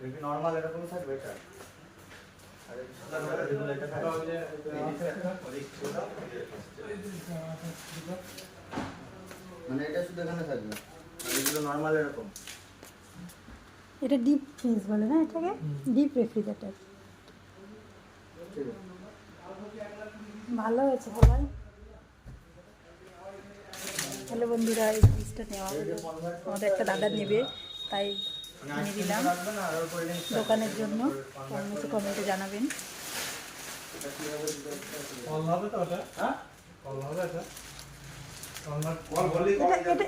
Normal এরকম থাকবে এটা। মানে এটা শুধু এখানে থাকবে, আর এগুলো নরমাল এরকম। এটা ডিপ ফ্রিজ বলে না এটাকে, ডিপ রেফ্রিজারেটর। ভালো হয়েছে ভাই। হ্যালো বন্ধুরা, এই ফ্রিজটা নেওয়া হলো, আমাদের একটা দাদা নেবে, তাই নিয়ে দিলাম দোকানের জন্য। কেমন হচ্ছে কমেন্টে জানাবেন।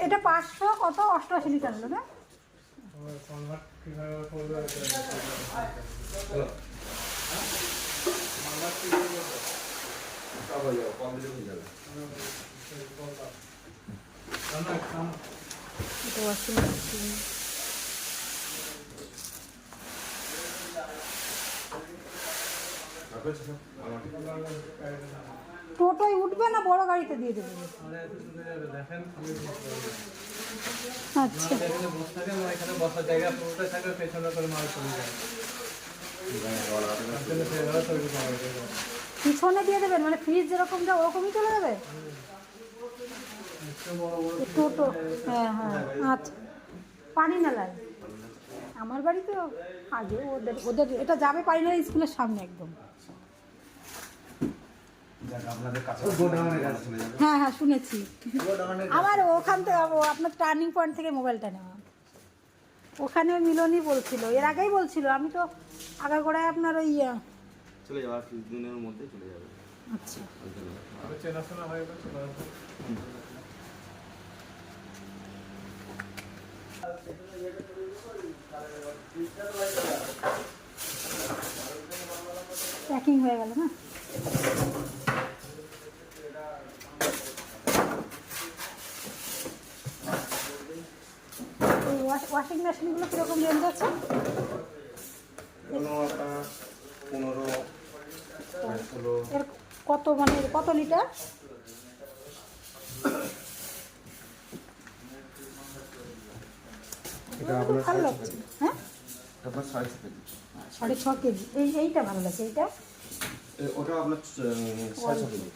এটা 500 কত 88 লিটার হলো না? এটা ওয়াশিং মেশিন। টোটোয় উঠবে না বড় গাড়িতে দিয়ে দেবে? আচ্ছা, পিছনে দিয়ে দেবেন, মানে ফ্রিজ যেরকম যা ওরকমই চলে যাবে টোটো। হ্যাঁ হ্যাঁ, আচ্ছা। পানি নালায় আমার বাড়ি তো আগে, ওদের ওদের এটা যাবে পানি নালা স্কুলের সামনে একদম। হ্যাঁ হ্যাঁ শুনেছি, আমার ওখান থেকে আপনার টার্নিং পয়েন্ট থেকে মোবাইলটা নেওয়া, ওখানে মিলনই বলছিল, এর আগেই বলছিল। আমি তো আগাগোড়ায় আপনার ওই চলে যাবে, আর দিনের মধ্যে চলে যাবে। আচ্ছা, চেনাশোনা হয়ে গেছে। প্যাকিং হয়ে গেল না? ওয়াশিং মেশিনগুলো কীরকম রেঞ্জ আছে? 15, 16। এর কত, মানে কত লিটার? ভালো লাগছে। হ্যাঁ, আপনার 6.5 কেজি। 6.5 কেজি। এইটা ভালো লাগছে, এইটা ওটা আপনার 6.5 কেজি।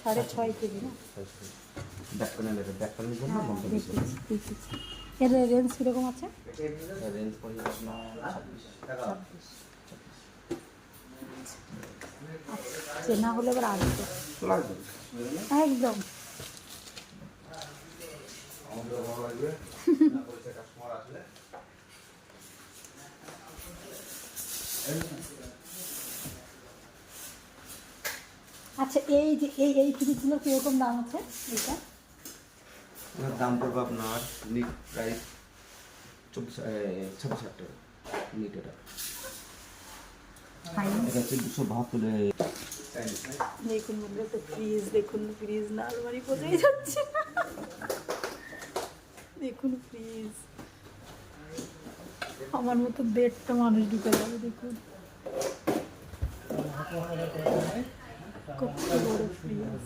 6.5 কেজি না? ব্যাক প্যানেলের জন্য দেখেছি। এর রেঞ্জ কীরকম আছে? রেঞ্জ পড়ে যাচ্ছে না 26। চেনা হলে এবার আসবে একদম। আচ্ছা, এই যে এই ফ্রিজগুলোর কীরকম দাম আছে? এইটা দাম পড়বে আপনার নিট প্রাইস 26,000 টাকা নিট। এটা হচ্ছে 272। দেখুন বন্ধুরা, তো ফ্রিজ দেখুন, ফ্রিজ না আলমারি বোঝাই যাচ্ছে না। দেখুন ফ্রিজ, আমার মতো 1.5টা মানুষ ঢুকে যাবে। দেখুন কত বড় ফ্রিজ।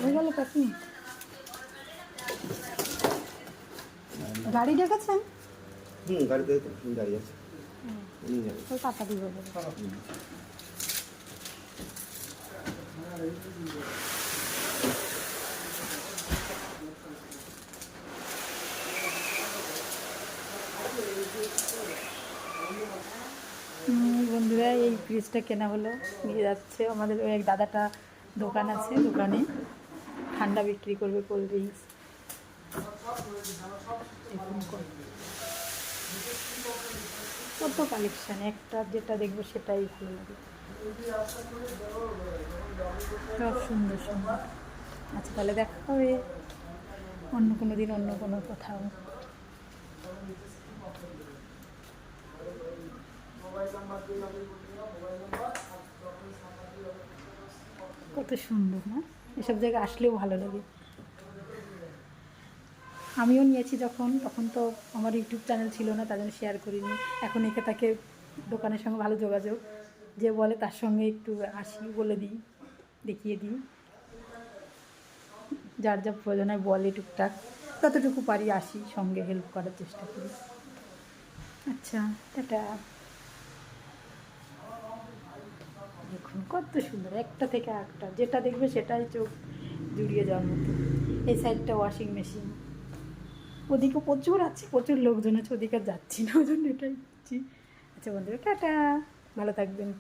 হয়ে গেল প্যাকিং। গাড়ি ডেকেছেন? গাড়িতে গাড়ি আছে, নিয়ে যাবে। ওই পাতা দিব। বন্ধুরা, এই ফ্রিজটা কেনা হলো, নিয়ে যাচ্ছে আমাদের ওই এক দাদাটা দোকান আছে, দোকানে ঠান্ডা বিক্রি করবে, কোল্ড ড্রিঙ্কস। কত কালেকশান, একটা যেটা দেখবো সেটাই ভালো লাগে, সব সুন্দর সুন্দর। আচ্ছা, তাহলে দেখা হবে অন্য কোনো দিন, অন্য কোনো কোথাও। কত সুন্দর না, এসব জায়গায় আসলেও ভালো লাগে। আমিও নিয়েছি তখন তো আমার ইউটিউব চ্যানেল ছিল না, তার জন্য শেয়ার করিনি। এখন একে তাকে দোকানের সঙ্গে ভালো যোগাযোগ, যে বলে তার সঙ্গে একটু আসি, বলে দিই, দেখিয়ে দিই, যার যা প্রয়োজন হয় বলে টুকটাক, ততটুকু পারি আসি, সঙ্গে হেল্প করার চেষ্টা করি। আচ্ছা, টাটা। দেখুন কত সুন্দর, একটা থেকে একটা, যেটা দেখবে সেটাই চোখ জুড়িয়ে যাওয়ার মতো। এই সাইডটা ওয়াশিং মেশিন, ওদিকে প্রচুর আছে, প্রচুর লোকজন আছে, ওদিকে আর যাচ্ছি না, ওই জন্য এটাই দিচ্ছি। আচ্ছা বন্ধুরা, টাটা, ভালো থাকবেন।